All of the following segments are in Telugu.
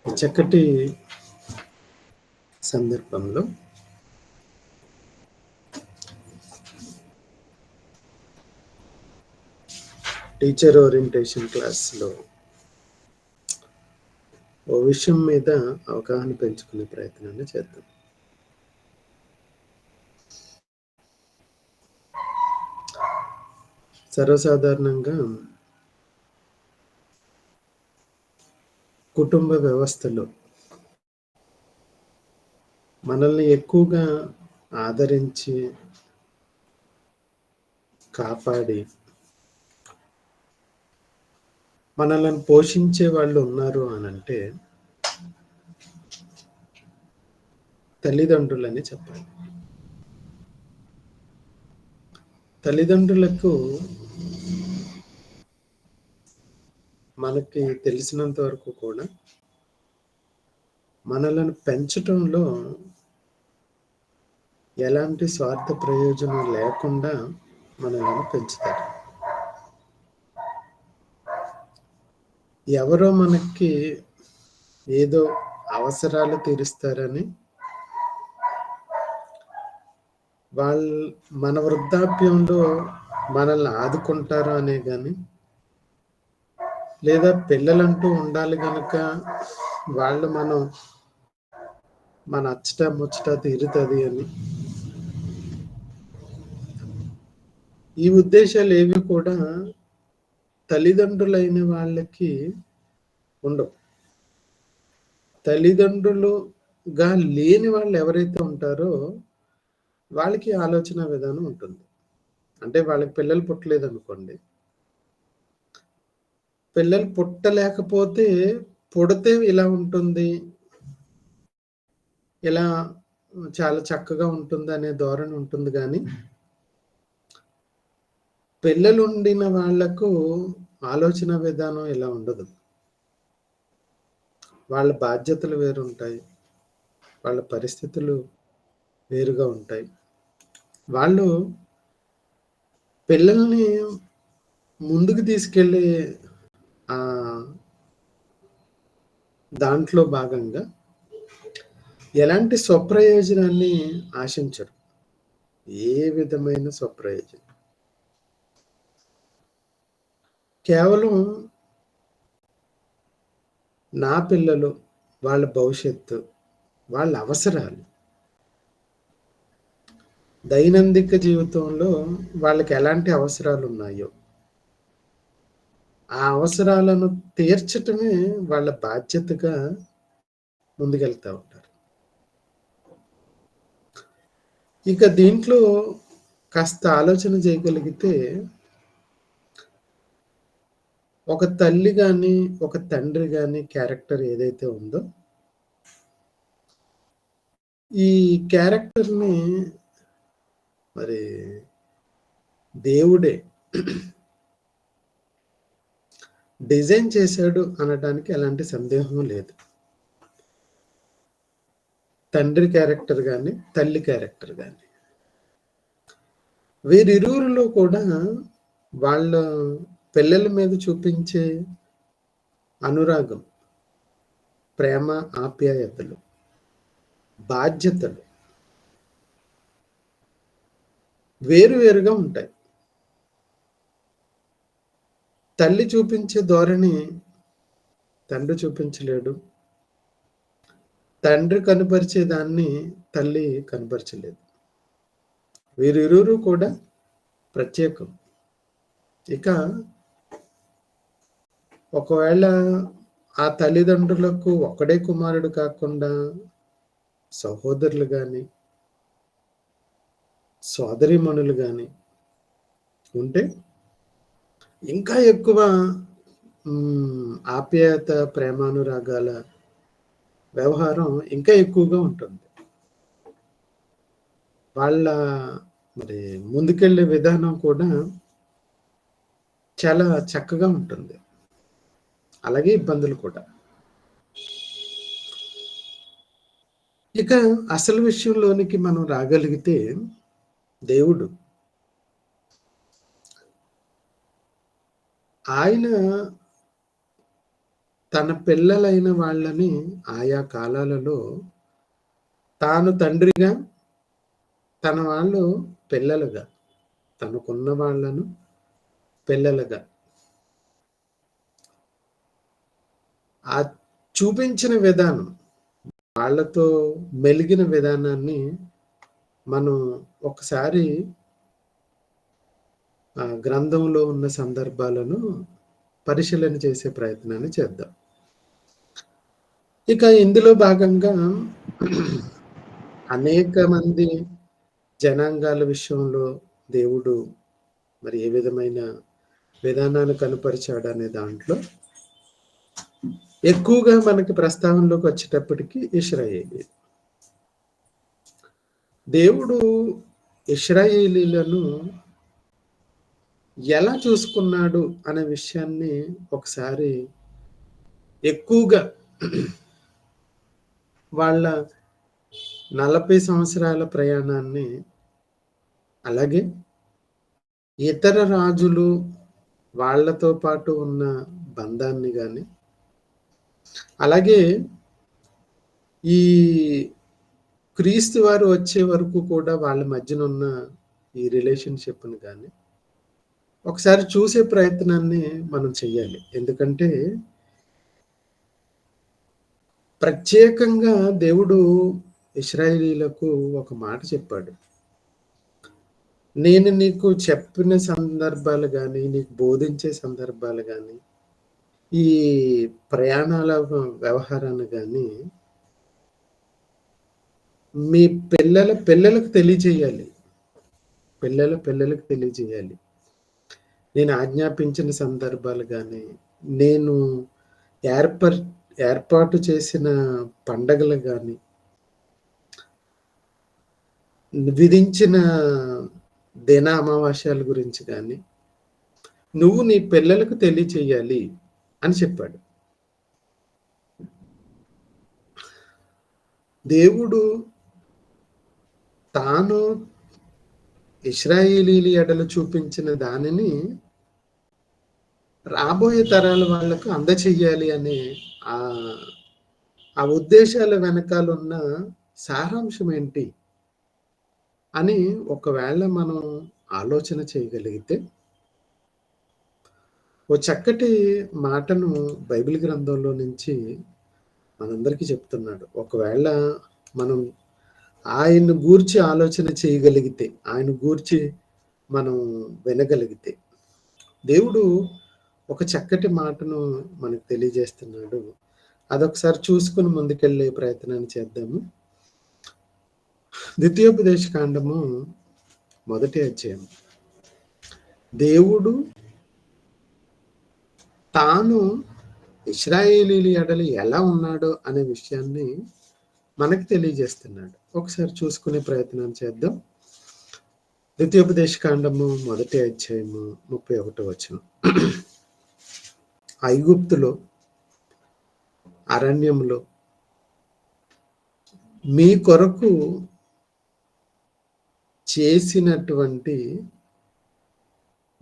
ఈ చక్కటి సందర్భంలో టీచర్ ఓరియంటేషన్ క్లాస్‌లో ఓ విషయం మీద అవగాహన పెంచుకునే ప్రయత్నాన్ని చేద్దాం. సర్వసాధారణంగా కుటుంబ వ్యవస్థలో మనల్ని ఎక్కువగా ఆదరించి, కాపాడి, మనలను పోషించే వాళ్ళు ఉన్నారు అనంటే తల్లిదండ్రులని చెప్పాలి. తల్లిదండ్రులకు మనకి తెలిసినంత వరకు కూడా మనలను పెంచటంలో ఎలాంటి స్వార్థ ప్రయోజనం లేకుండా మనల్ని పెంచుతారు. ఎవరో మనకి ఏదో అవసరాలు తీరుస్తారని మన వృద్ధాప్యంలో మనల్ని ఆదుకుంటారు అనే గాని, లేదా పిల్లలంటూ ఉండాలి గనుక వాళ్ళు మన అచ్చట ముచ్చట తీరుతుంది అని, ఈ ఉద్దేశాలు ఏవి కూడా తల్లిదండ్రులైన వాళ్ళకి ఉండవు. తల్లిదండ్రులుగా లేని వాళ్ళు ఎవరైతే ఉంటారో వాళ్ళకి ఆలోచన విధానం ఉంటుంది. అంటే వాళ్ళకి పిల్లలు పుట్టలేదనుకోండి, పిల్లలు పుట్టలేకపోతే పుడితే ఇలా ఉంటుంది, ఇలా చాలా చక్కగా ఉంటుంది అనే ధోరణి ఉంటుంది కానీ, పిల్లలుండిన వాళ్లకు ఆలోచన విధానం ఇలా ఉండదు. వాళ్ళ బాధ్యతలు వేరుంటాయి, వాళ్ళ పరిస్థితులు వేరుగా ఉంటాయి. వాళ్ళు పిల్లల్ని ముందుకు తీసుకెళ్ళే దాంట్లో భాగంగా ఎలాంటి స్వప్రయోజనాన్ని ఆశించరు. ఏ విధమైన స్వప్రయోజనం, కేవలం నా పిల్లలు, వాళ్ళ భవిష్యత్తు, వాళ్ళ అవసరాలు, దైనందిక జీవితంలో వాళ్ళకి ఎలాంటి అవసరాలు ఉన్నాయో ఆ అవసరాలను తీర్చటమే వాళ్ళ బాధ్యతగా ముందుకెళ్తా ఉంటారు. ఇక దీంట్లో కాస్త ఆలోచన చేయగలిగితే, ఒక తల్లి కానీ ఒక తండ్రి కానీ క్యారెక్టర్ ఏదైతే ఉందో, ఈ క్యారెక్టర్ని మరి దేవుడే డిజైన్ చేశాడు అనడానికి ఎలాంటి సందేహం లేదు. తండ్రి క్యారెక్టర్ కానీ తల్లి క్యారెక్టర్ కానీ వీరిరువురిలో కూడా వాళ్ళ పిల్లల మీద చూపించే అనురాగం, ప్రేమ, ఆప్యాయతలు, బాధ్యతలు వేరువేరుగా ఉంటాయి. తల్లి చూపించే ధోరణి తండ్రి చూపించలేడు, తండ్రి కనపరిచే దాన్ని తల్లి కనపరచలేదు. వీరిరువురు కూడా ప్రత్యేకం. ఇక ఒకవేళ ఆ తల్లిదండ్రులకు ఒక్కడే కుమారుడు కాకుండా సహోదరులు కానీ సోదరీమణులు కానీ ఉంటే ఇంకా ఎక్కువ ఆప్యాయత, ప్రేమానురాగాల వ్యవహారం ఇంకా ఎక్కువగా ఉంటుంది. వాళ్ళ మరి ముందుకెళ్ళే విధానం కూడా చాలా చక్కగా ఉంటుంది. అలాగే ఇబ్బందులు కూడా. ఇక అసలు విషయంలోనికి మనం రాగలిగితే, దేవుడు ఆయన తన పిల్లలైన వాళ్ళని ఆయా కాలాలలో తాను తండ్రిగా, తన వాళ్ళు పిల్లలుగా, తనకున్న వాళ్ళను పిల్లలుగా ఆ చూపించిన విధానం, వాళ్ళతో మెలిగిన విధానాన్ని మనం ఒకసారి గ్రంథంలో ఉన్న సందర్భాలను పరిశీలన చేసే ప్రయత్నాన్ని చేద్దాం. ఇక ఇందులో భాగంగా అనేక మంది జనాంగాల విషయంలో దేవుడు మరి ఏ విధమైన విధానాన్ని కనుపరిచాడనే దాంట్లో ఎక్కువగా మనకి ప్రస్తావనలోకి వచ్చేటప్పటికి ఇశ్రాయేలీ. దేవుడు ఇశ్రాయేలీలను ఎలా చూసుకున్నాడు అనే విషయాన్ని ఒకసారి ఎక్కువగా వాళ్ళ 40 సంవత్సరాల ప్రయాణాన్ని, అలాగే ఇతర రాజులు వాళ్ళతో పాటు ఉన్న బంధాన్ని గాని, అలాగే ఈ క్రీస్తు వారు వచ్చే వరకు కూడా వాళ్ళ మధ్యన ఉన్న ఈ రిలేషన్‌షిప్‌ని గాని ఒకసారి చూసే ప్రయత్నాన్ని మనం చెయ్యాలి. ఎందుకంటే ప్రత్యేకంగా దేవుడు ఇశ్రాయేలీయులకు ఒక మాట చెప్పాడు. నేను నీకు చెప్పిన సందర్భాలు గాని, నీకు బోధించే సందర్భాలు గాని, ఈ ప్రయాణాల వ్యవహారాన్ని గాని మీ పిల్లలకు తెలియజేయాలి. పిల్లలకు తెలియజేయాలి. నేను ఆజ్ఞాపించిన సందర్భాలు గాని, నేను ఏర్పాటు చేసిన పండగలు గాని, విధించిన దిన అమావాస్యాల గురించి గాని, నువ్వు నీ పిల్లలకు తెలియచేయాలి అని చెప్పాడు. దేవుడు తాను ఇశ్రాయేలీయుల ఎడల చూపించిన దానిని రాబోయే తరాల వాళ్ళకు అందచేయాలి అనే ఆ ఉద్దేశాల వెనకాలన్న సారాంశం ఏంటి అని ఒకవేళ మనం ఆలోచన చేయగలిగితే, ఓ చక్కటి మాటను బైబిల్ గ్రంథంలో నుంచి మనందరికీ చెప్తున్నాడు. ఒకవేళ మనం ఆయన్ని గూర్చి ఆలోచన చేయగలిగితే, ఆయన గూర్చి మనం వినగలిగితే, దేవుడు ఒక చక్కటి మాటను మనకు తెలియజేస్తున్నాడు. అదొకసారి చూసుకుని ముందుకెళ్ళే ప్రయత్నాన్ని చేద్దాము. ద్వితీయోపదేశ కాండము 1వ అధ్యాయం. దేవుడు తాను ఇశ్రాయేలీయుల ఎడల ఎలా ఉన్నాడో అనే విషయాన్ని మనకు తెలియజేస్తున్నాడు. ఒకసారి చూసుకునే ప్రయత్నం చేద్దాం. ద్వితీయోపదేశ కాండము 1వ అధ్యాయము 31వ వచనం. ఐగుప్తులో, అరణ్యంలో మీ కొరకు చేసినటువంటి,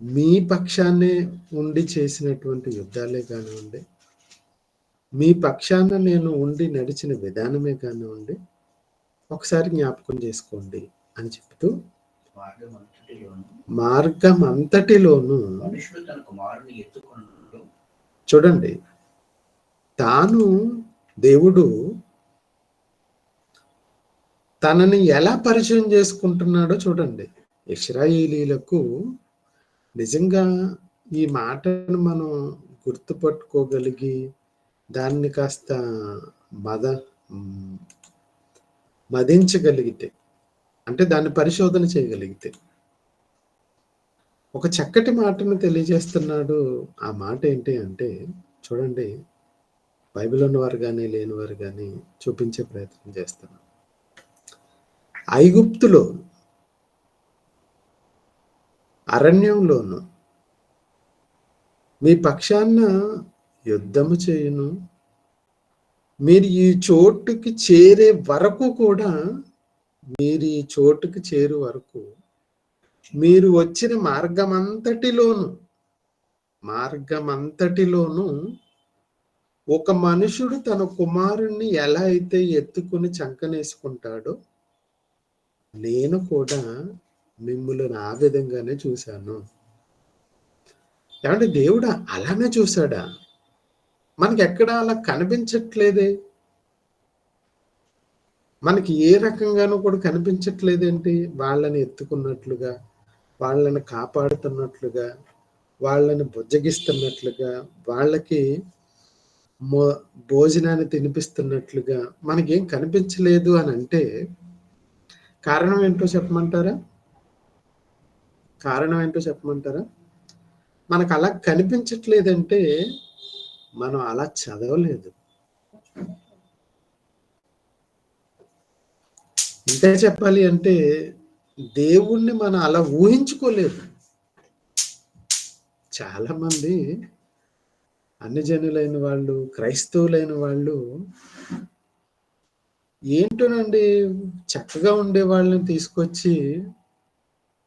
మీ పక్షాన్నే ఉండి చేసినటువంటి యుద్ధాలే కానివ్వండి, మీ పక్షాన నేను ఉండి నడిచిన విధానమే కానివ్వండి, ఒకసారి జ్ఞాపకం చేసుకోండి అని చెప్తూ, మార్గం అంతటిలోనూ చూడండి, తాను దేవుడు తనని ఎలా పరిచయం చేసుకుంటున్నాడో చూడండి. ఇశ్రాయేలీయులకు నిజంగా ఈ మాటను మనం గుర్తుపట్టుకోగలిగి దాన్ని కాస్త మదించగలిగితే, అంటే దాన్ని పరిశోధన చేయగలిగితే, ఒక చక్కటి మాటను తెలియజేస్తున్నాడు. ఆ మాట ఏంటి అంటే చూడండి, బైబిల్ ఉన్నవారు కానీ లేనివారు కానీ చూపించే ప్రయత్నం చేస్తున్నాం. ఐగుప్తులో, అరణ్యంలోను మీ పక్షాన యుద్ధము చేయును, మీరు ఈ చోటుకి చేరే వరకు కూడా, మీరు ఈ చోటుకి చేరు వరకు మీరు వచ్చిన మార్గమంతటిలోను ఒక మనుషుడు తన కుమారుణ్ణి ఎలా అయితే ఎత్తుకుని చంకనేసుకుంటాడో నేను కూడా మిమ్ములను ఆ విధంగానే చూశాను. ఏమంటే దేవుడు అలానే చూశాడా? మనకెక్కడ అలా కనిపించట్లేదే. మనకి ఏ రకంగానూ కూడా కనిపించట్లేదేంటి? వాళ్ళని ఎత్తుకున్నట్లుగా, వాళ్ళని కాపాడుతున్నట్లుగా, వాళ్ళని బుజ్జగిస్తున్నట్లుగా, వాళ్ళకి మొ భోజనాన్ని తినిపిస్తున్నట్లుగా మనకేం కనిపించలేదు అనంటే, కారణం ఏంటో చెప్పమంటారా? కారణం ఏంటో చెప్పమంటారా? మనకలా కనిపించట్లేదంటే, మనం అలా చదవలేదు. ఇంకా చెప్పాలి అంటే, దేవుణ్ణి మనం అలా ఊహించుకోలేదు. చాలామంది అన్ని జనులైన వాళ్ళు, క్రైస్తవులైన వాళ్ళు ఏంటోనండి చక్కగా ఉండే వాళ్ళని తీసుకొచ్చి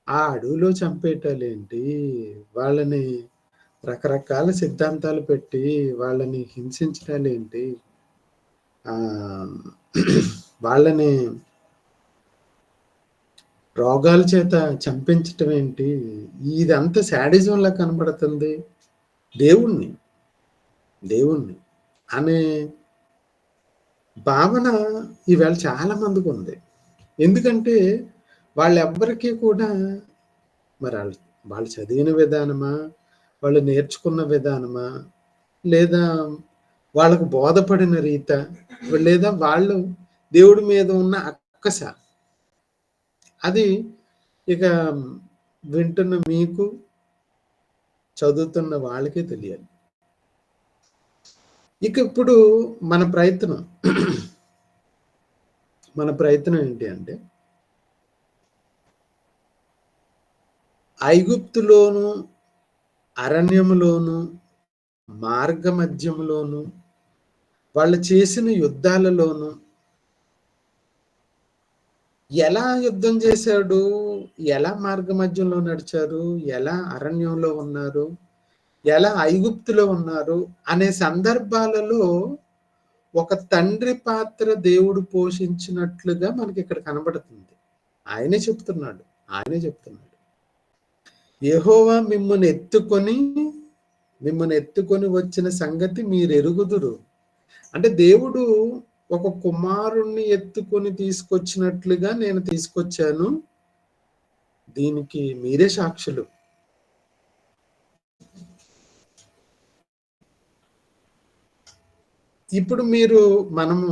ఆ అడవిలో చంపేయటాలేంటి, వాళ్ళని రకరకాల సిద్ధాంతాలు పెట్టి వాళ్ళని హింసించటాలేంటి, వాళ్ళని రోగాల చేత చంపించటం ఏంటి, ఇదంతా శాడిజంలా కనబడుతుంది. దేవుణ్ణి దేవుణ్ణి అనే భావన ఈవేళ చాలా మందికి ఉంది. ఎందుకంటే వాళ్ళెవ్వరికీ కూడా మరి వాళ్ళు చదివిన విధానమా, వాళ్ళు నేర్చుకున్న విధానమా, లేదా వాళ్ళకు బోధపడిన రీతా, లేదా వాళ్ళు దేవుడి మీద ఉన్న అక్కస, అది ఇక వింటున్న మీకు, చదువుతున్న వాళ్ళకే తెలియాలి. ఇక ఇప్పుడు మన ప్రయత్నం ఏంటి అంటే, ఐగుప్తులోను, అరణ్యములోను, మార్గమధ్యములోను, వాళ్ళు చేసిన యుద్ధాలలోను ఎలా యుద్ధం చేశాడు, ఎలా మార్గమధ్యంలో నడిచారు, ఎలా అరణ్యంలో ఉన్నారు, ఎలా ఐగుప్తులో ఉన్నారు అనే సందర్భాలలో ఒక తండ్రి పాత్ర దేవుడు పోషించినట్లుగా మనకి ఇక్కడ కనబడుతుంది. ఆయనే చెప్తున్నాడు. యెహోవా మిమ్మల్ని ఎత్తుకొని వచ్చిన సంగతి మీరు ఎరుగుదురు. అంటే దేవుడు ఒక కుమారుణ్ణి ఎత్తుకొని తీసుకొచ్చినట్లుగా నేను తీసుకొచ్చాను. దీనికి మీరే సాక్షులు. ఇప్పుడు మనము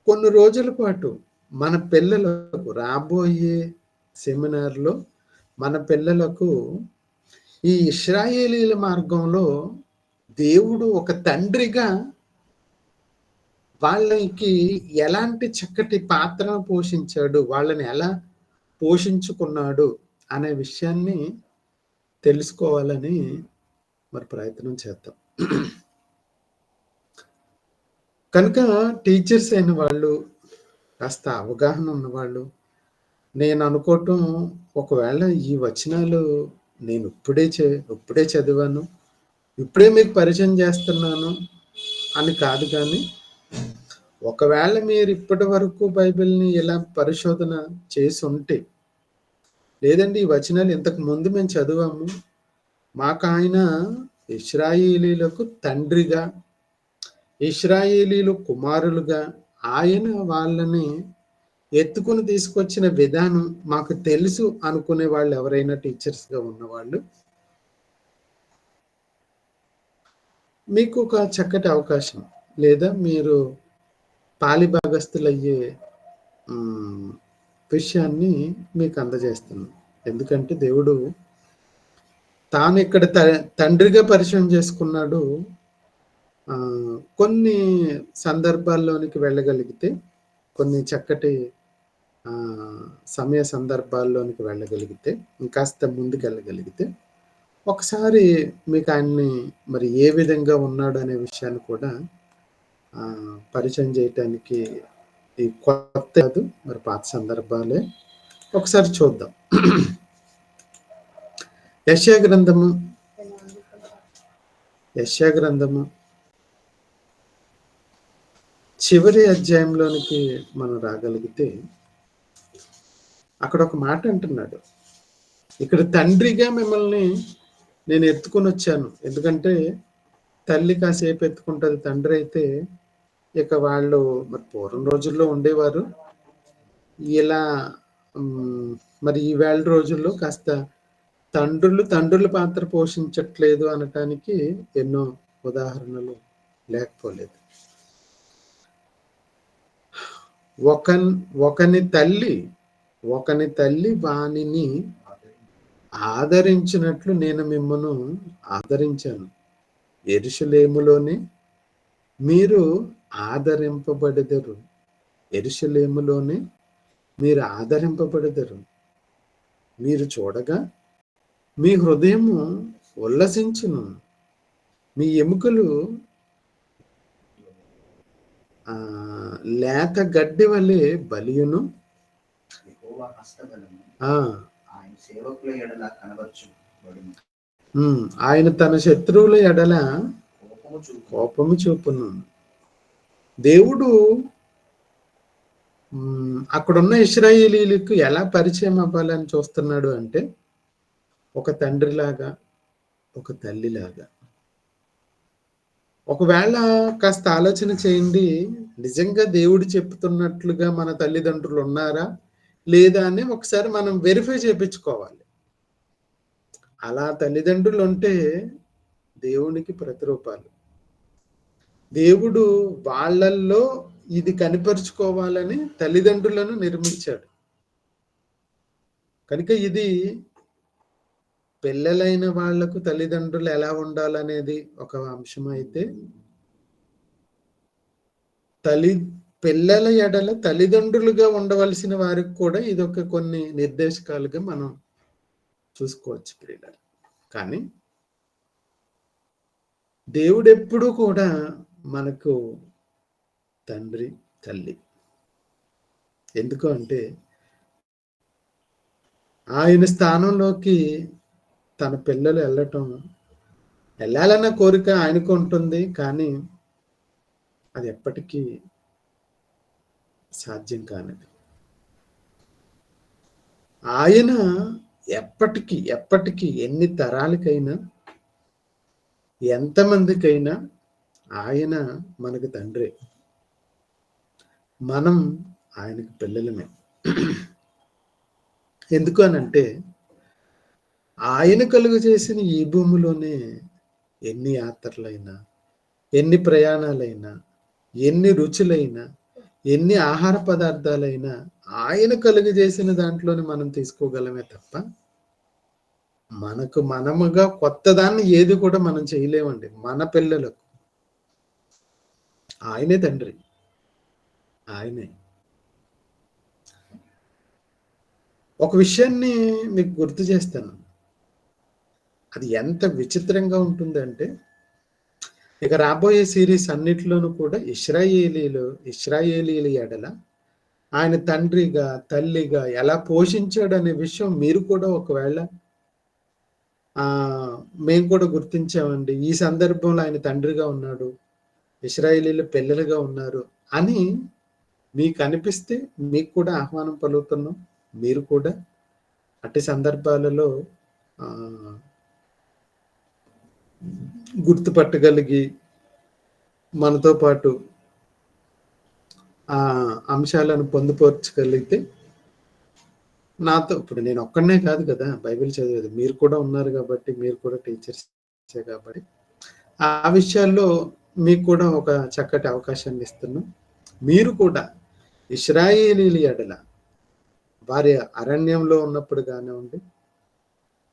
కొన్ని రోజుల పాటు మన పిల్లలకు రాబోయే సెమినార్‌లో మన పిల్లలకు ఈ ఇశ్రాయేలీల మార్గంలో దేవుడు ఒక తండ్రిగా వాళ్ళకి ఎలాంటి చక్కటి పాత్రను పోషించాడు, వాళ్ళని ఎలా పోషించుకున్నాడు అనే విషయాన్ని తెలుసుకోవాలని మరి ప్రయత్నం చేద్దాం. కనుక టీచర్స్ అయిన వాళ్ళు, కాస్త అవగాహన ఉన్నవాళ్ళు, నేను అనుకోవటం ఒకవేళ ఈ వచనాలు నేను ఇప్పుడే చదివాను, ఇప్పుడే మీకు పరిచయం చేస్తున్నాను అని కాదు, కానీ ఒకవేళ మీరు ఇప్పటి వరకు బైబిల్ని ఇలా పరిశోధన చేసి ఉంటే, లేదండి ఈ వచనాలు ఇంతకు ముందు మేము చదివాము, మాకు ఆయన ఇశ్రాయేలీలకు తండ్రిగా, ఇశ్రాయేలీలు కుమారులుగా ఆయన వాళ్ళని ఎత్తుకుని తీసుకొచ్చిన విధానం మాకు తెలుసు అనుకునే వాళ్ళు ఎవరైనా టీచర్స్గా ఉన్నవాళ్ళు, మీకు ఒక చక్కటి అవకాశం, లేదా మీరు పాలిభాగస్తులయ్యే విషయాన్ని మీకు అందజేస్తున్నాను. ఎందుకంటే దేవుడు తాను ఇక్కడ తండ్రిగా పరిచయం చేసుకున్నాడు. కొన్ని సందర్భాల్లోనికి వెళ్ళగలిగితే, కొన్ని చక్కటి సమయ సందర్భాల్లోనికి వెళ్ళగలిగితే, ఇంకాస్త ముందుకెళ్ళగలిగితే, ఒకసారి మీకు ఆయన్ని మరి ఏ విధంగా ఉన్నాడు అనే విషయాన్ని కూడా పరిచయం చేయటానికి, ఈ కొత్త కాదు మరి పాత సందర్భాలే ఒకసారి చూద్దాం. యెషయా గ్రంథము చివరి అధ్యాయంలోనికి మనం రాగలిగితే అక్కడ ఒక మాట అంటున్నాడు. ఇక్కడ తండ్రిగా మిమ్మల్ని నేను ఎత్తుకొని వచ్చాను. ఎందుకంటే తల్లి కాసేపు ఎత్తుకుంటది. తండ్రి అయితే ఇక వాళ్ళు మరి పూర్వం రోజుల్లో ఉండేవారు. ఇలా మరి ఈవేళ రోజుల్లో కాస్త తండ్రుల పాత్ర పోషించట్లేదు అనటానికి ఎన్నో ఉదాహరణలు లేకపోలేదు. ఒకని తల్లి వానిని ఆదరించినట్లు నేను మిమ్మను ఆదరించాను. యెరూషలేములోనే మీరు ఆదరింపబడెదరు. యెరూషలేములోనే మీరు ఆదరింపబడెదరు. మీరు చూడగా మీ హృదయము ఉల్లసించును. మీ ఎముకలు లేత గడ్డి వలె బలియును. ఆయన తన శత్రువుల ఎడల కోపము చూపును. దేవుడు అక్కడున్న ఇశ్రాయేలీలకు ఎలా పరిచయం అవ్వాలని చూస్తున్నాడు అంటే ఒక తండ్రిలాగా, ఒక తల్లిలాగా. ఒకవేళ కాస్త ఆలోచన చేయండి, నిజంగా దేవుడు చెప్తున్నట్లుగా మన తల్లిదండ్రులు ఉన్నారా లేదా అని ఒకసారి మనం వెరిఫై చేయించుకోవాలి. అలా తల్లిదండ్రులు ఉంటే దేవునికి ప్రతిరూపాలు. దేవుడు వాళ్ళల్లో ఇది కనిపరుచుకోవాలని తల్లిదండ్రులను నిర్మించాడు. కనుక ఇది పిల్లలైన వాళ్లకు తల్లిదండ్రులు ఎలా ఉండాలనేది ఒక అంశం అయితే, పిల్లల ఎడల తల్లిదండ్రులుగా ఉండవలసిన వారికి కూడా ఇదొక కొన్ని నిర్దేశకాలుగా మనం చూసుకోవచ్చు పిల్లలు. కానీ దేవుడెప్పుడూ కూడా మనకు తండ్రి, తల్లి. ఎందుకు అంటే ఆయన స్థానంలోకి తన పిల్లలు వెళ్ళాలన్న కోరిక ఆయనకు ఉంటుంది. కానీ అది ఎప్పటికీ సాధ్యం కానిది. ఆయన ఎప్పటికీ ఎన్ని తరాలకైనా, ఎంతమందికైనా ఆయన మనకు తండ్రి. మనం ఆయనకు పిల్లలమే. ఎందుకు అనంటే ఆయన కలుగు చేసిన ఈ భూమిలోనే ఎన్ని యాత్రలైనా, ఎన్ని ప్రయాణాలైనా, ఎన్ని రుచులైనా, ఎన్ని ఆహార పదార్థాలైనా ఆయన కలుగు చేసిన దాంట్లోనే మనం తీసుకోగలమే తప్ప మనముగా కొత్త దాన్ని ఏది కూడా మనం చేయలేమండి. మన పిల్లలకు ఆయనే తండ్రి, ఆయనే. ఒక విషయాన్ని మీకు గుర్తు చేస్తాను. అది ఎంత విచిత్రంగా ఉంటుందంటే, ఇక రాబోయే సిరీస్ అన్నిటిలోనూ కూడా ఇశ్రాయేలీల ఎడల ఆయన తండ్రిగా, తల్లిగా ఎలా పోషించాడు అనే విషయం మీరు కూడా ఒకవేళ మేము కూడా గుర్తించామండి. ఈ సందర్భంలో ఆయన తండ్రిగా ఉన్నాడు, ఇశ్రాయేలీలు పిల్లలుగా ఉన్నారు అని మీకు అనిపిస్తే మీకు కూడా ఆహ్వానం పలుకుతున్నాం. మీరు కూడా అట్టి సందర్భాలలో గుర్తుపట్టగలిగి మనతో పాటు ఆ అంశాలను పొందుపరచగలిగితే, నాతో ఇప్పుడు నేను ఒక్కడనే కాదు కదా బైబిల్ చదివేది, మీరు కూడా ఉన్నారు కాబట్టి, మీరు కూడా టీచర్సే కాబట్టి ఆ విషయాల్లో మీకు కూడా ఒక చక్కటి అవకాశాన్ని ఇస్తున్నాం. మీరు కూడా ఇశ్రాయేలీల ఎడల వారి అరణ్యంలో ఉన్నప్పుడు కానివ్వండి,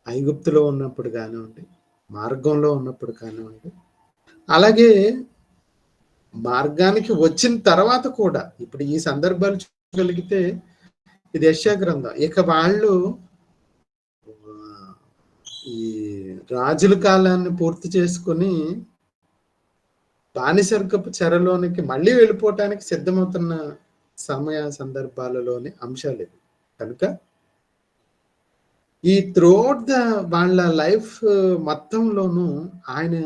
ఐగుప్తులో ఉన్నప్పుడు కానివ్వండి, మార్గంలో ఉన్నప్పుడు కానివ్వండి, అలాగే మార్గానికి వచ్చిన తర్వాత కూడా ఇప్పుడు ఈ సందర్భాలు చూడగలిగితే ఇది యెషయా గ్రంథం. ఇక వాళ్ళు ఈ రాజుల కాలాన్ని పూర్తి చేసుకుని బానిసర్గపు చెరలోనికి మళ్ళీ వెళ్ళిపోవటానికి సిద్ధమవుతున్న సమయ సందర్భాలలోని అంశాలు ఇవి. కనుక ఈ త్రూఅవుట్ వాళ్ళ లైఫ్ మొత్తంలోనూ ఆయన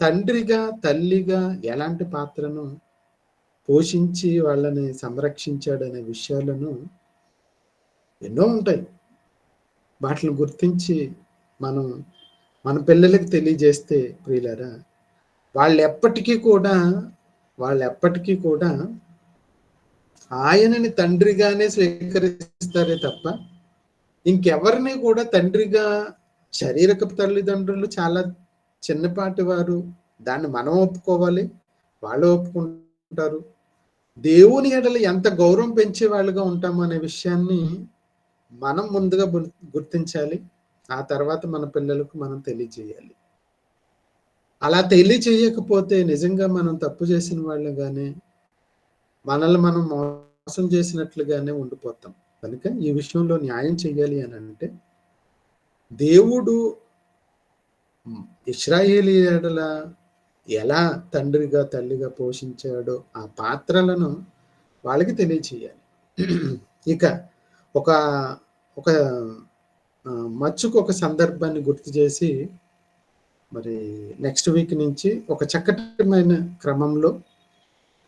తండ్రిగా, తల్లిగా ఎలాంటి పాత్రను పోషించి వాళ్ళని సంరక్షించాడనే విషయాలను ఎన్నో ఉంటాయి. వాటిని గుర్తించి మనం మన పిల్లలకి తెలియజేస్తే ప్రియులారా, వాళ్ళెప్పటికీ కూడా వాళ్ళెప్పటికీ కూడా ఆయనని తండ్రిగానే స్వీకరిస్తారే తప్ప, ఇంకెవరిని కూడా తండ్రిగా శారీరక తల్లిదండ్రులు చాలా చిన్నపాటి వారు. దాన్ని మనం ఒప్పుకోవాలి. వాళ్ళు ఒప్పుకుంటారు. దేవుని ఎడల ఎంత గౌరవం పెంచే వాళ్ళుగా ఉంటాము అనే విషయాన్ని మనం ముందుగా గుర్తించాలి. ఆ తర్వాత మన పిల్లలకు మనం తెలియజేయాలి. అలా తెలియచేయకపోతే నిజంగా మనం తప్పు చేసిన వాళ్ళుగానే, మనల్ని మనం మోసం చేసినట్లుగానే ఉండిపోతాం. కనుక ఈ విషయంలో న్యాయం చేయాలి అనంటే, దేవుడు ఇశ్రాయేలీయుల ఎడల ఎలా తండ్రిగా, తల్లిగా పోషించాడో ఆ పాత్రలను వాళ్ళకి తెలియచేయాలి. ఇక ఒక ఒక మచ్చుకు ఒక సందర్భాన్ని గుర్తు చేసి, మరి నెక్స్ట్ వీక్ నుంచి ఒక చక్కటమైన క్రమంలో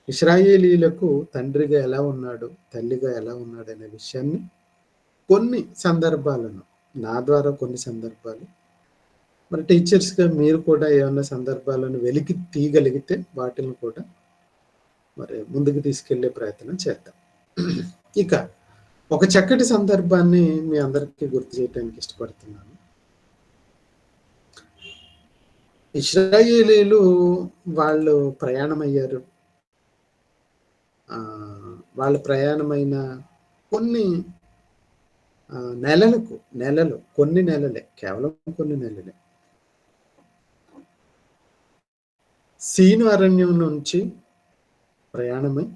ఇశ్రాయేలీయులకు తండ్రిగా ఎలా ఉన్నాడు, తల్లిగా ఎలా ఉన్నాడు అనే విషయాన్ని కొన్ని సందర్భాలను, నా ద్వారా కొన్ని సందర్భాలు, మరి టీచర్స్‌గా మీరు కూడా ఏమన్నా సందర్భాలను వెలికి తీయగలిగితే వాటిని కూడా మరి ముందుకు తీసుకెళ్ళే ప్రయత్నం చేద్దాం. ఇక ఒక చక్కటి సందర్భాన్ని మీ అందరికీ గుర్తు చేయడానికి ఇష్టపడుతున్నాను. ఇశ్రాయేలీయులు వాళ్ళు ప్రయాణమయ్యారు. వాళ్ళు ప్రయాణమైన కొన్ని నెలలు, కొన్ని నెలలే, కేవలం కొన్ని నెలలే. సీను అరణ్యం నుంచి ప్రయాణమై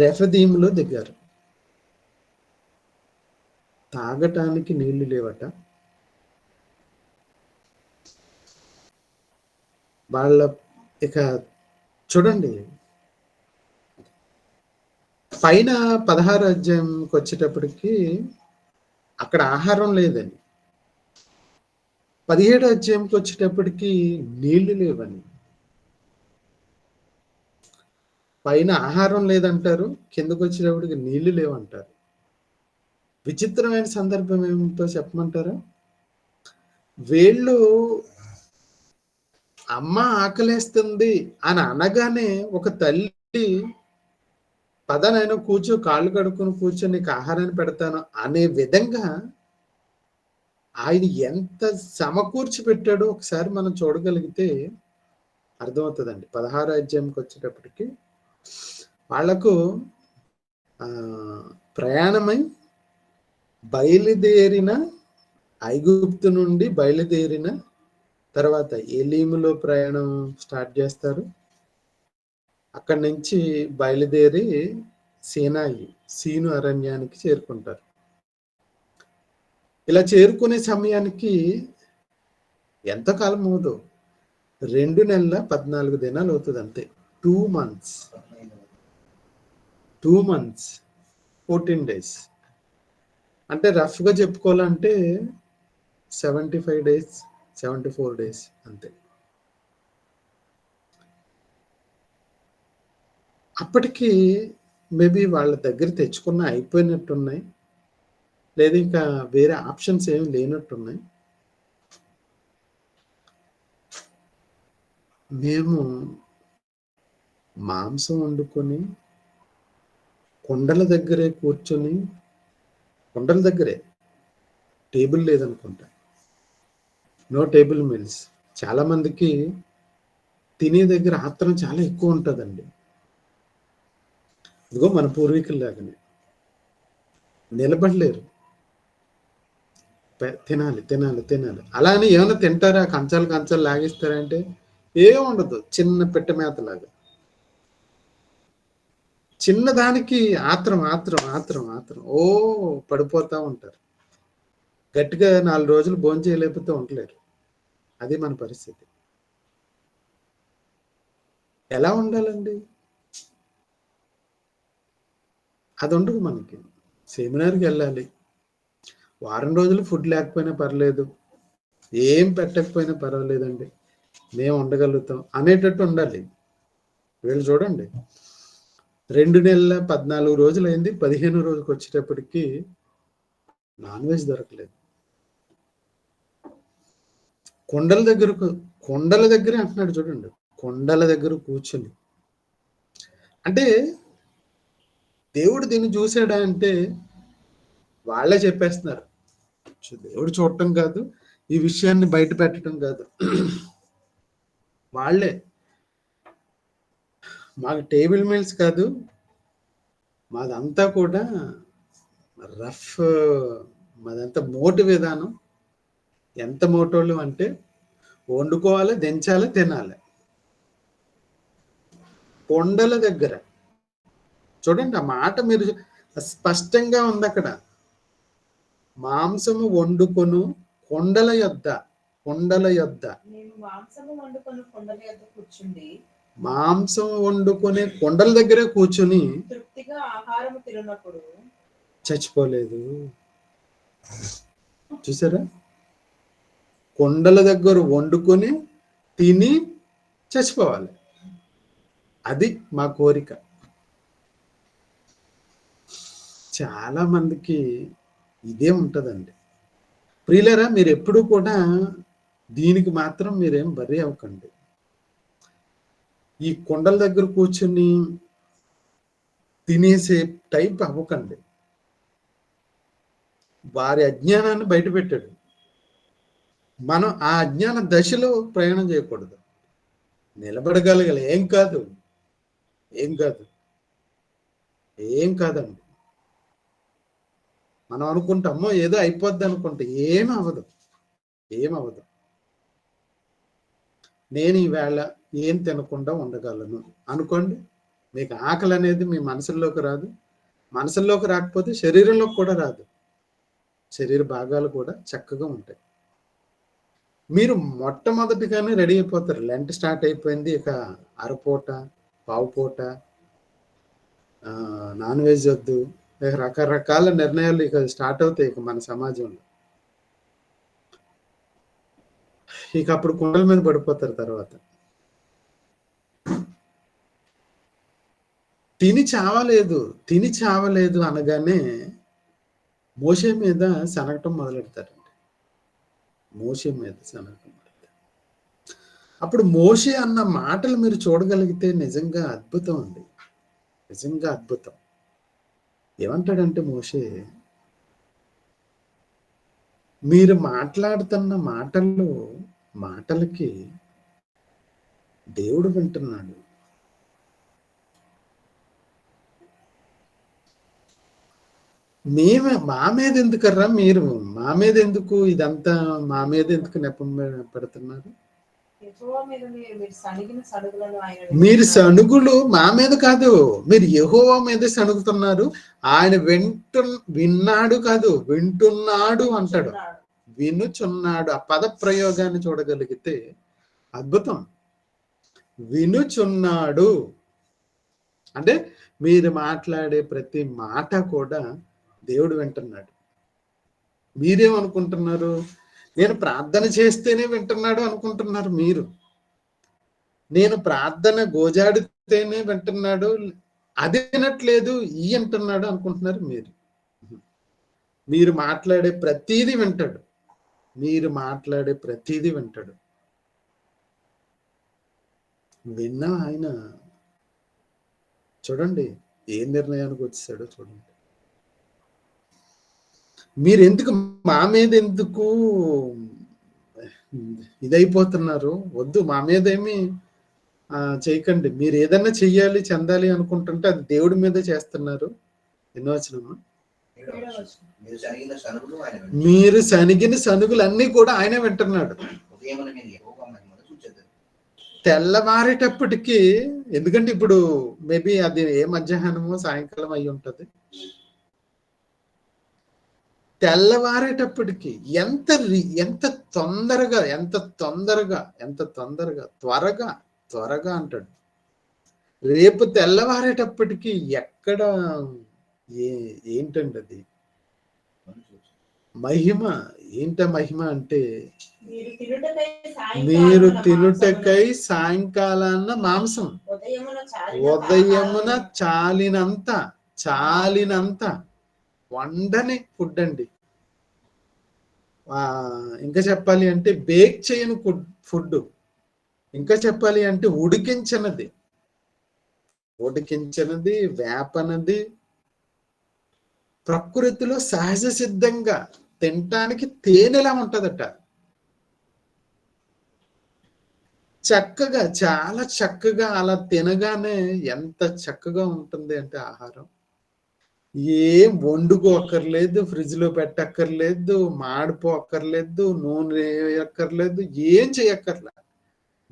రెఫదీములో దిగారు. తాగటానికి నీళ్లు లేవట. వాళ్ళ ఇక చూడండి, పైన 16 అధ్యాయంకి వచ్చేటప్పటికి అక్కడ ఆహారం లేదని, 17 అధ్యాయంకి వచ్చేటప్పటికి నీళ్లు లేవని. పైన ఆహారం లేదంటారు, కిందకు వచ్చేటప్పటికి నీళ్లు లేవంటారు. విచిత్రమైన సందర్భం ఏమిటో చెప్పమంటారా? వీళ్ళు అమ్మ ఆకలేస్తుంది అని అనగానే ఒక తల్లి, పద నాయన కూర్చో, కాళ్ళు కడుక్కొని కూర్చో, నీకు ఆహారాన్ని పెడతాను అనే విధంగా ఆయన ఎంత సమకూర్చి పెట్టాడో ఒకసారి మనం చూడగలిగితే అర్థమవుతుందండి. 16 అధ్యాయంకి వచ్చేటప్పటికి వాళ్లకు ప్రయాణమై బయలుదేరిన, ఐగుప్తు నుండి బయలుదేరిన తర్వాత ఎలీములో ప్రయాణం స్టార్ట్ చేస్తారు. అక్కడి నుంచి బయలుదేరి సీను అరణ్యానికి చేరుకుంటారు. ఇలా చేరుకునే సమయానికి ఎంత కాలం అవుదో, 2 నెలల 14 దినాలు అవుతుంది అంతే. 2 months 14 days. అంటే రఫ్గా చెప్పుకోవాలంటే 75 days 74 days అంతే. అప్పటికి మేబీ వాళ్ళ దగ్గర తెచ్చుకున్న అయిపోయినట్టున్నాయి, లేదా ఇంకా వేరే ఆప్షన్స్ ఏమి లేనట్టున్నాయి. మేము మాంసం వండుకొని కొండల దగ్గరే కూర్చొని, కొండల దగ్గరే, టేబుల్ లేదనుకుంటా, నో టేబుల్ మీల్స్. చాలా మందికి తినే దగ్గర ఆత్రం చాలా ఎక్కువ ఉంటుందండి. ఇదిగో మన పూర్వీకుల్లాగానే నిలబడలేరు, తినాలి తినాలి తినాలి. అలా అని ఏమైనా తింటారా, కంచాలు లాగిస్తారంటే ఏం ఉండదు. చిన్న పిట్ట మేతలాగా చిన్నదానికి ఆత్రం ఆత్రం ఆత్రం ఆత్రం ఓ పడిపోతా ఉంటారు. గట్టిగా 4 రోజులు భోజనం చేయలేకపోతే ఉండలేరు. అది మన పరిస్థితి. ఎలా ఉండాలండి? అది ఉండదు మనకి. సెమినార్కి వెళ్ళాలి, వారం రోజులు ఫుడ్ లేకపోయినా పర్లేదు, ఏం పెట్టకపోయినా పర్వాలేదండి, మేము ఉండగలుగుతాం అనేటట్టు ఉండాలి. వీళ్ళు చూడండి 2 నెలల 14 రోజులైంది, 15 రోజుకి వచ్చేటప్పటికి నాన్ వెజ్ దొరకలేదు. కొండల దగ్గరే అంటున్నాడు చూడండి, కొండల దగ్గర కూర్చొని. అంటే దేవుడు దీన్ని చూసాడా అంటే వాళ్ళే చెప్పేస్తున్నారు. దేవుడు చూడటం కాదు, ఈ విషయాన్ని బయట పెట్టడం కాదు, వాళ్ళే. మాకు టేబుల్ మీల్స్ కాదు, మాదంతా కూడా రఫ్, మాదంతా మోటు విధానం. ఎంత మోటోళ్ళు అంటే వండుకోవాలి, దించాలి, తినాలి. కొండల దగ్గర చూడండి, ఆ మాట మీరు స్పష్టంగా ఉంది అక్కడ. మాంసము వండుకొను కొండల యొద్ద, కొండల యొద్ద మాంసం వండుకునే కొండల దగ్గరే కూర్చుని తృప్తిగా ఆహారం తిన్నప్పుడు చచ్చిపోలేదు. చూసారా? కొండల దగ్గర వండుకొని తిని చచ్చిపోవాలి. అది మా కోరిక. చాలా మందికి ఇదే ఉంటదండి. ప్రియులరా, మీరు ఎప్పుడు కూడా దీనికి మాత్రం మీరేం బరి అవ్వకండి. ఈ కొండల దగ్గర కూర్చుని తినేసే టైప్ అవ్వకండి. వారి అజ్ఞానాన్ని బయట పెట్టాడు. మనం ఆ అజ్ఞాన దశలో ప్రయాణం చేయకూడదు. నిలబడగలగాలి. ఏం కాదు, ఏం కాదు, ఏం కాదండి. మనం అనుకుంటామో ఏదో అయిపోద్ది అనుకుంటే ఏమవ్వదు, ఏమవ్వదు. నేను ఈవేళ ఏం తినకుండా ఉండగలను అనుకోండి, మీకు ఆకలి అనేది మీ మనసుల్లోకి రాదు. మనసుల్లోకి రాకపోతే శరీరంలోకి కూడా రాదు. శరీర భాగాలు కూడా చక్కగా ఉంటాయి. మీరు మొట్టమొదటిగానే రెడీ అయిపోతారు. లెంట్ స్టార్ట్ అయిపోయింది, ఇక అరపూట, పావుపూట నాన్ వెజ్ వద్దు, రకరకాల నిర్ణయాలు ఇక స్టార్ట్ అవుతాయి ఇక మన సమాజంలో. ఇక అప్పుడు కొండల మీద పడిపోతారు. తర్వాత తిని చావలేదు అనగానే మోషే మీద శనగటం మొదలెడతారండి. మోషే మీద శనగటం మొదలెడతారు. అప్పుడు మోషే అన్న మాటలు మీరు చూడగలిగితే నిజంగా అద్భుతం అండి, నిజంగా అద్భుతం. ఏమంటాడంటే మోషే, మీరు మాట్లాడుతున్న మాటలకి దేవుడు వింటున్నాడు. మా మీద ఎందుకర్రా మీరు, మా మీద ఎందుకు ఇదంతా, మా మీద ఎందుకు నెపం పెడుతున్నారు? మీరు సణుగులు మా మీద కాదు, మీరు యెహోవా మీద సణుగుతున్నారు. ఆయన విన్నాడు కాదు, వింటున్నాడు అంటాడు. వినుచున్నాడు. ఆ పద ప్రయోగాన్ని చూడగలిగితే అద్భుతం. వినుచున్నాడు అంటే మీరు మాట్లాడే ప్రతి మాట కూడా దేవుడు వింటున్నాడు. మీరేమనుకుంటున్నారు? నేను ప్రార్థన చేస్తేనే వింటున్నాడు అనుకుంటున్నారు మీరు. నేను ప్రార్థన గోజాడితేనే వింటున్నాడు, అది వినట్లేదు, ఈ అంటున్నాడు అనుకుంటున్నారు మీరు. మీరు మాట్లాడే ప్రతీది వింటాడు. మీరు మాట్లాడే ప్రతీది వింటాడు. విన్న ఆయన చూడండి ఏ నిర్ణయానికి వచ్చేసాడో చూడండి. మీరు ఎందుకు మా మీద ఎందుకు ఇదైపోతున్నారు? వద్దు, మా మీద ఏమి చేయకండి. మీరు ఏదన్నా చెయ్యాలి, చెందాలి అనుకుంటుంటే అది దేవుడి మీదే చేస్తున్నారు. ఎన్నో వచనమా? మీరు సనిగిన సనుగులు అన్ని కూడా ఆయన వింటున్నాడు. తెల్లవారేటప్పటికి, ఎందుకంటే ఇప్పుడు మేబీ అది ఏ మధ్యాహ్నమో సాయంకాలం అయి ఉంటది. తెల్లవారేటప్పటికి ఎంత తొందరగా త్వరగా అంటాడు. రేపు తెల్లవారేటప్పటికి ఎక్కడ ఏంటండి అది? మహిమ ఏంట మహిమ అంటే మీరు మీరు తినుటకై సాయంకాలాన మాంసం, ఉదయమున చాలినంత వండని ఫుడ్ అండి. ఇంకా చెప్పాలి అంటే బేక్ చేయని ఫుడ్, ఇంకా చెప్పాలి అంటే ఉడికించినది, వేపనది, ప్రకృతిలో సహజ సిద్ధంగా తినటానికి తేనెలా ఉంటదట. చక్కగా, చాలా చక్కగా అలా తినగానే ఎంత చక్కగా ఉంటుంది అంటే ఆహారం. ఏం వండుకోక్కర్లేదు, ఫ్రిడ్జ్ లో పెట్టక్కర్లేదు, మాడిపోక్కర్లేదు, నూనె వేయక్కర్లేదు, ఏం చేయక్కర్లే,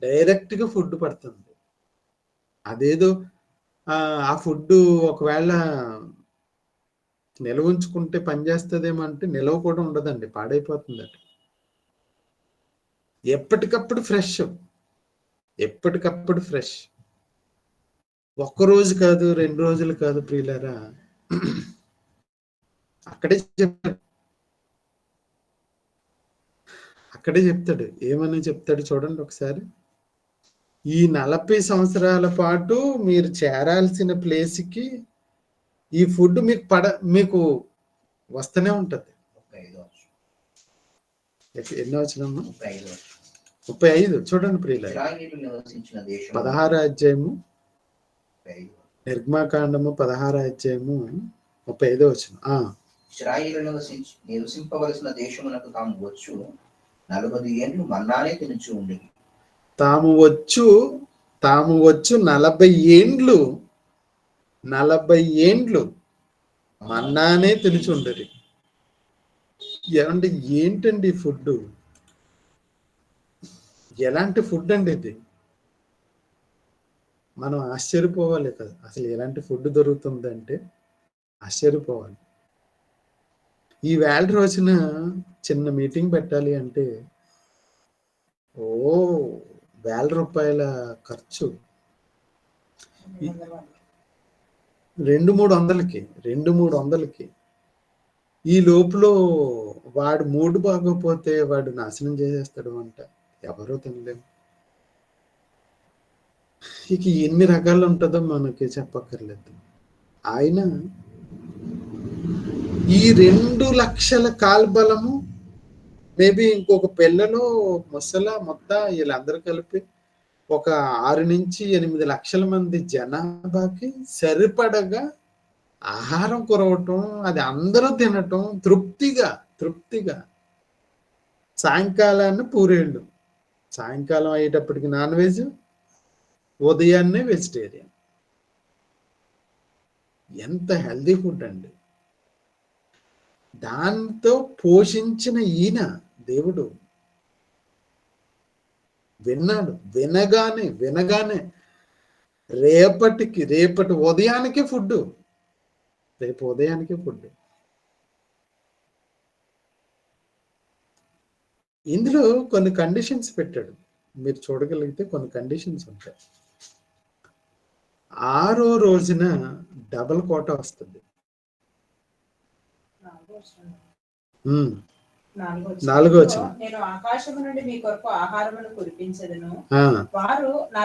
డైరెక్ట్ గా ఫుడ్ పడుతుంది. అదేదో ఆ ఫుడ్ ఒకవేళ నిల్వ ఉంచుకుంటే పనిచేస్తుందేమో అంటే నిల్వ కూడా ఉండదండి, పాడైపోతుందట. ఎప్పటికప్పుడు ఫ్రెష్. ఒక్కరోజు కాదు, 2 రోజులు కాదు ప్రియులారా. అక్కడే చెప్తాడు. ఏమని చెప్తాడు చూడండి ఒకసారి. ఈ 40 సంవత్సరాల పాటు మీరు చేరాల్సిన ప్లేస్కి ఈ ఫుడ్ మీకు వస్తూనే ఉంటది. ఎన్నో వచ్చినమ్మా? 35 చూడండి ప్రియుల. 16 అధ్యాయము, నిర్గమాకాండము 16 అధ్యాయము 35 వచనం. ఇశ్రాయేలు నివసింపవలసిన దేశమునకు తాము వచ్చు 40 ఏండ్లు మన్నానే తినుచు ఉండి. తాము వచ్చు 40 ఏండ్లు మన్నానే తినుచుండరి. ఏమంటే ఏంటండి ఫుడ్? ఎలాంటి ఫుడ్ అండి ఇది? మనం ఆశ్చర్యపోవాలి కదా, అసలు ఎలాంటి ఫుడ్ దొరుకుతుందంటే ఆశ్చర్యపోవాలి. ఈ వేళ రోజున చిన్న మీటింగ్ పెట్టాలి అంటే 1,000 రూపాయల ఖర్చు. 200-300కి. ఈ లోపల వాడు మూడు బాగోపోతే వాడు నాశనం చేసేస్తాడు అంట. ఎవరో తినలేము. ఇక ఎన్ని రకాలు ఉంటుందో మనకి చెప్పక్కర్లేదు. ఆయన ఈ 2 లక్షల కాల్బలము, మేబీ ఇంకొక పిల్లలు, ముసల మొత్తం వీళ్ళందరూ కలిపి ఒక 6-8 లక్షల మంది జనాభాకి సరిపడగా ఆహారం కురవటం, అది అందరూ తినటం తృప్తిగా. సాయంకాలాన్ని పూరేళ్ళు, సాయంకాలం అయ్యేటప్పటికి నాన్ వెజ్, ఉదయాన్నే వెజిటేరియన్. ఎంత హెల్దీ ఫుడ్ అండి! దాంతో పోషించిన ఈయన దేవుడు విన్నాడు. వినగానే రేపటి ఉదయానికే ఫుడ్. ఇందులో కొన్ని కండిషన్స్ పెట్టాడు. మీరు చూడగలిగితే కొన్ని కండిషన్స్ ఉంటాయి. 6వ రోజున డబల్ కోట వస్తుంది. 4వ వచనం. నేను ఆకాశము నుండి మీ కొరకు ఆహారమును కురిపించెదను. వారు నా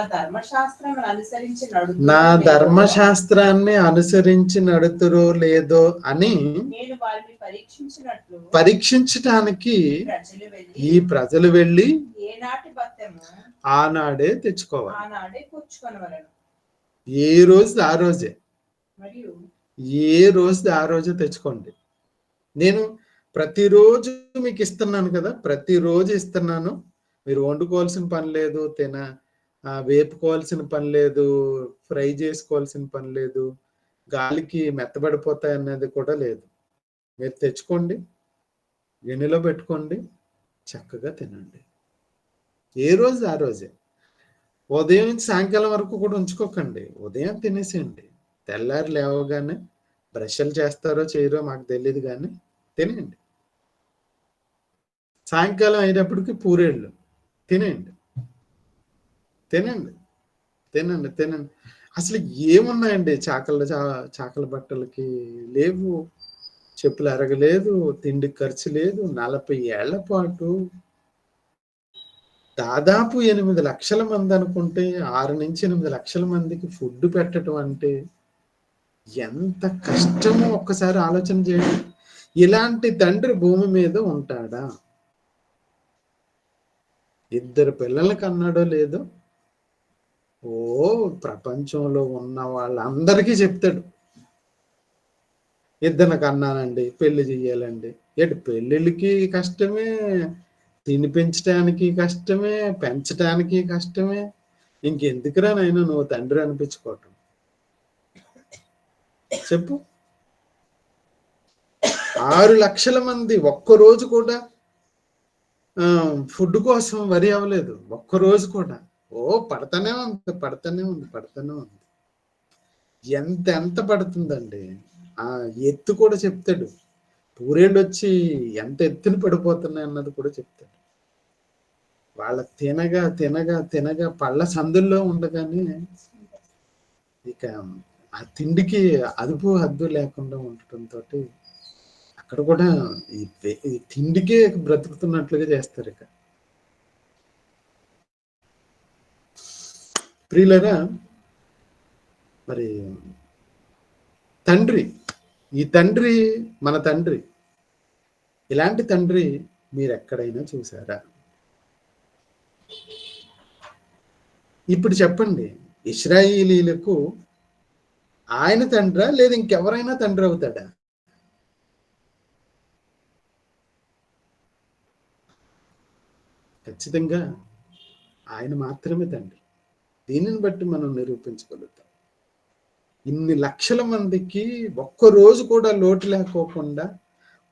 ధర్మశాస్త్రాన్ని అనుసరించి నడుతురో లేదో అని నేను వారిని పరీక్షించటానికి ఈ ప్రజలు వెళ్ళి ఏనాటి బత్తెము ఆనాడే తెచ్చుకోవాలి. ఆనాడే కూర్చుకొనవలెను. ఏ రోజు ఆ రోజే, మరియు ఏ రోజు ఆ రోజే తెచ్చుకోండి. నేను ప్రతిరోజు మీకు ఇస్తున్నాను కదా, ప్రతిరోజు ఇస్తున్నాను. మీరు వండుకోవాల్సిన పని లేదు, వేపుకోవాల్సిన పని లేదు, ఫ్రై చేసుకోవాల్సిన పని లేదు, గాలికి మెత్తబడిపోతాయి అనేది కూడా లేదు. మీరు తెచ్చుకోండి, గిన్నెలో పెట్టుకోండి, చక్కగా తినండి. ఏ రోజు ఆ రోజే. ఉదయం నుంచి సాయంకాలం వరకు కూడా ఉంచుకోకండి. ఉదయం తినేసేయండి. తెల్లారి లేవగానే బ్రష్లు చేస్తారో చేయరో మాకు తెలియదు, కానీ తినండి. సాయంకాలం అయినప్పటికీ పూరేళ్ళు తినండి. అసలు ఏమున్నాయండి? చాకల బట్టలకి లేవు, చెప్పులు అరగలేదు, తిండికి ఖర్చు లేదు. 40 ఏళ్ల పాటు దాదాపు 8 లక్షల మంది అనుకుంటే 6-8 లక్షల మందికి ఫుడ్ పెట్టడం అంటే ఎంత కష్టమో ఒక్కసారి ఆలోచన చేయండి. ఇలాంటి తండ్రి భూమి మీద ఉంటాడా? 2 పిల్లలు కన్నాడో లేదో ప్రపంచంలో ఉన్న వాళ్ళందరికీ చెప్తాడు, 2 కన్నానండి, పెళ్లి చెయ్యాలండి. పెళ్ళిళ్ళకి కష్టమే, తినిపించడానికి కష్టమే, పెంచడానికి కష్టమే. ఇంకెందుకురా నాయన నువ్వు తండ్రి అనిపించుకోవటం? చెప్పు. 6 లక్షల మంది ఒక్కరోజు కూడా ఫుడ్ కోసం వరి అవ్వలేదు. ఒక్కరోజు కూడా. పడతానే ఉంది. ఎంత పడుతుందండి? ఎత్తు కూడా చెప్తాడు. పూరేళ్ళు వచ్చి ఎంత ఎత్తున పడిపోతున్నాయి అన్నది కూడా చెప్తాడు. వాళ్ళ తినగా పళ్ళ సందుల్లో ఉండగానే ఇక ఆ తిండికి అదుపు హద్దు లేకుండా ఉండటంతో అక్కడ కూడా ఈ తిండికే బ్రతుకుతున్నట్లుగా చేస్తారు. ఇక ప్రియులరా, మరి తండ్రి, ఈ తండ్రి మన తండ్రి. ఇలాంటి తండ్రి మీరు ఎక్కడైనా చూసారా? ఇప్పుడు చెప్పండి, ఇశ్రాయేలీలకు ఆయన తండ్రా లేదా ఇంకెవరైనా తండ్రి అవుతాడా? ఖచ్చితంగా ఆయన మాత్రమే తండ్రి. దీనిని బట్టి మనం నిరూపించగలుగుతాం. ఇన్ని లక్షల మందికి ఒక్కరోజు కూడా లోటు లేకోకుండా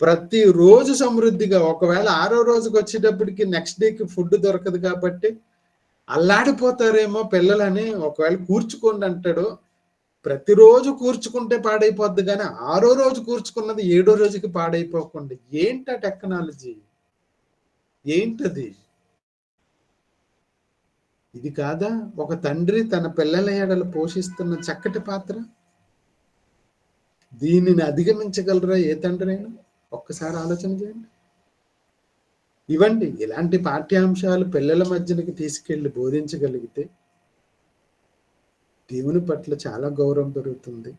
ప్రతిరోజు సమృద్ధిగా, ఒకవేళ 6వ రోజుకి వచ్చేటప్పటికి నెక్స్ట్ డేకి ఫుడ్ దొరకదు కాబట్టి అల్లాడిపోతారేమో పిల్లలని ఒకవేళ కూర్చుకోండి అంటాడు. ప్రతిరోజు కూర్చుకుంటే పాడైపోద్ది, కానీ 6వ రోజు కూర్చుకున్నది 7వ రోజుకి పాడైపోకుండా. ఏంట టెక్నాలజీ? ఏంటది? ఇది కాదా ఒక తండ్రి తన పిల్లల ఎడల పోషిస్తున్న చక్కటి పాత్ర? దీనిని అధిగమించగలరా ఏ తండ్రి అయినా? ఒక్కసారి ఆలోచన చేయండి. ఇవ్వండి, ఇలాంటి పాఠ్యాంశాలు పిల్లల మధ్యనికి తీసుకెళ్లి బోధించగలిగితే దేవుని పట్ల చాలా గౌరవం పెరుగుతుంది.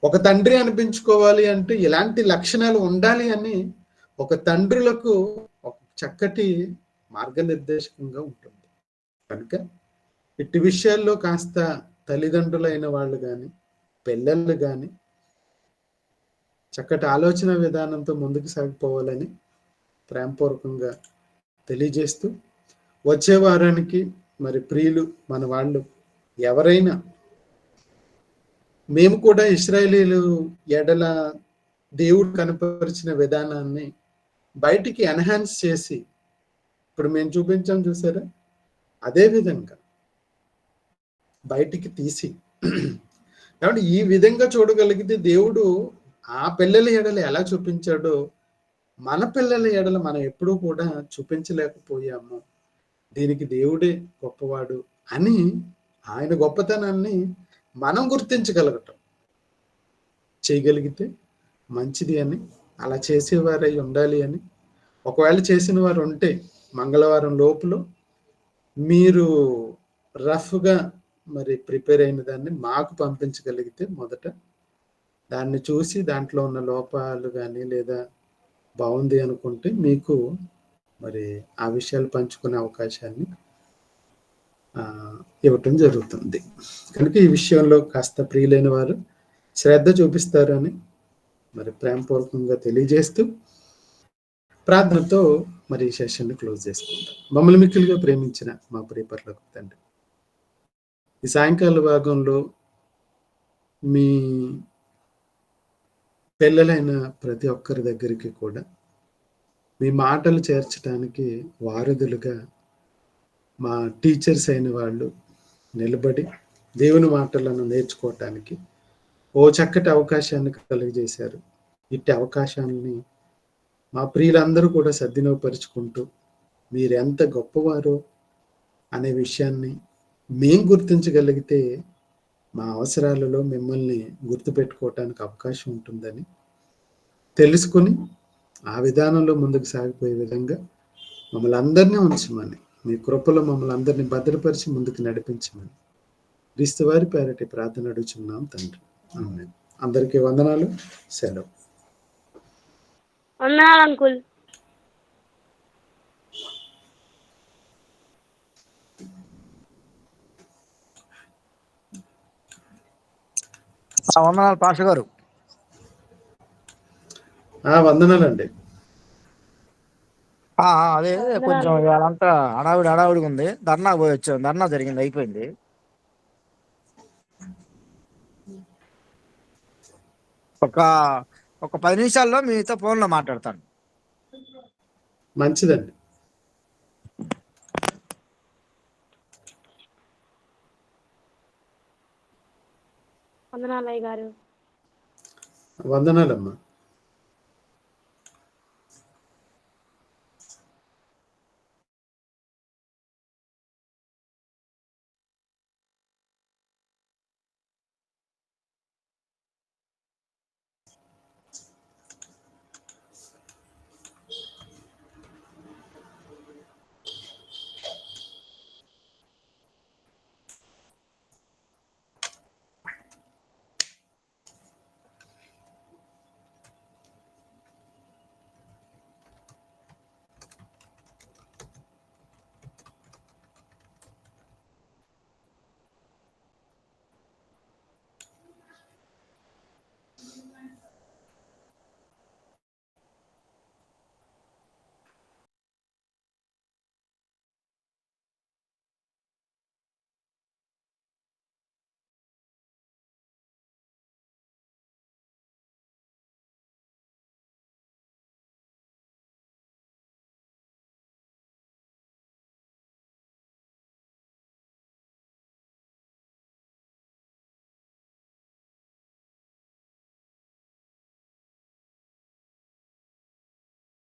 ఒక తండ్రి అనిపించుకోవాలి అంటే ఇలాంటి లక్షణాలు ఉండాలి అని ఒక తండ్రులకు ఒక చక్కటి మార్గనిర్దేశకంగా ఉంటుంది. కనుక ఇట్టి విషయాల్లో కాస్త తల్లిదండ్రులైన వాళ్ళు కానీ పిల్లలు కానీ చక్కటి ఆలోచన విధానంతో ముందుకు సాగిపోవాలని ప్రేమపూర్వకంగా తెలియజేస్తూ, వచ్చే వారానికి మరి ప్రియులు మన వాళ్ళు ఎవరైనా మేము కూడా ఇశ్రాయేలీలు ఎడల దేవుడు కనపరిచిన విధానాన్ని బయటికి ఎన్హాన్స్ చేసి, ఇప్పుడు మేము చూపించాం చూసారా, అదే విధంగా బయటికి తీసి కాబట్టి ఈ విధంగా చూడగలిగితే దేవుడు ఆ పిల్లల ఎడల ఎలా చూపించాడో మన పిల్లల ఎడల మనం ఎప్పుడూ కూడా చూపించలేకపోయాము. దీనికి దేవుడే గొప్పవాడు అని ఆయన గొప్పతనాన్ని మనం గుర్తించగలగటం చేయగలిగితే మంచిది అని, అలా చేసేవారై ఉండాలి అని, ఒకవేళ చేసిన వారు ఉంటే మంగళవారం లోపల మీరు రఫ్గా మరి ప్రిపేర్ అయిన దాన్ని మాకు పంపించగలిగితే మొదట దాన్ని చూసి దాంట్లో ఉన్న లోపాలు కానీ లేదా బాగుంది అనుకుంటే మీకు మరి ఆ విషయాలు పంచుకునే అవకాశాన్ని ఇవ్వటం జరుగుతుంది. కనుక ఈ విషయంలో కాస్త ప్రియులైన వారు శ్రద్ధ చూపిస్తారని మరి ప్రేమపూర్వకంగా తెలియజేస్తూ ప్రార్థనతో మరి ఈ సెషన్ని క్లోజ్ చేసుకుంటాం. మమ్మల్ని మిక్కిలిగా ప్రేమించిన మా ప్రియ పరలోక తండ్రి, ఈ సాయంకాల భాగంలో మీ పిల్లలైన ప్రతి ఒక్కరి దగ్గరికి కూడా మీ మాటలు చేర్చడానికి వారధులుగా మా టీచర్స్ అయిన వాళ్ళు నిలబడి దేవుని మాటలను నేర్చుకోవటానికి చక్కటి అవకాశాన్ని కలిగజేశారు. ఇట్టి అవకాశాన్ని మా ప్రియులందరూ కూడా సద్వినియోగపరుచుకుంటూ మీరు ఎంత గొప్పవారో అనే విషయాన్ని మేము గుర్తించగలిగితే మా అవసరాలలో మిమ్మల్ని గుర్తుపెట్టుకోవటానికి అవకాశం ఉంటుందని తెలుసుకుని ఆ విధానంలో ముందుకు సాగిపోయే విధంగా మమ్మల్ని అందరినీ ఉంచమని, మీ కృపలో మమ్మల్ని అందరినీ భద్రపరిచి ముందుకు నడిపించమని క్రీస్తు వారి పేరటి ప్రార్థన అడుగుచున్నాం తండ్రి. ఆమేన్. అందరికీ వందనాలు. సెలవు. వందనాలు అంకుల్. వందనాలు పాస్టర్ గారు. వందనాలండి. అదే కొంచెం ఇవాళంతా హడావిడిగా ఉంది. ధర్నా పోయి వచ్చాం. ధర్నా జరిగింది, అయిపోయింది. ఒక 10 నిమిషాల్లో మీతో ఫోన్లో మాట్లాడతాను. మంచిదండి. వందనాలయ్య గారు. వందనాలమ్మా.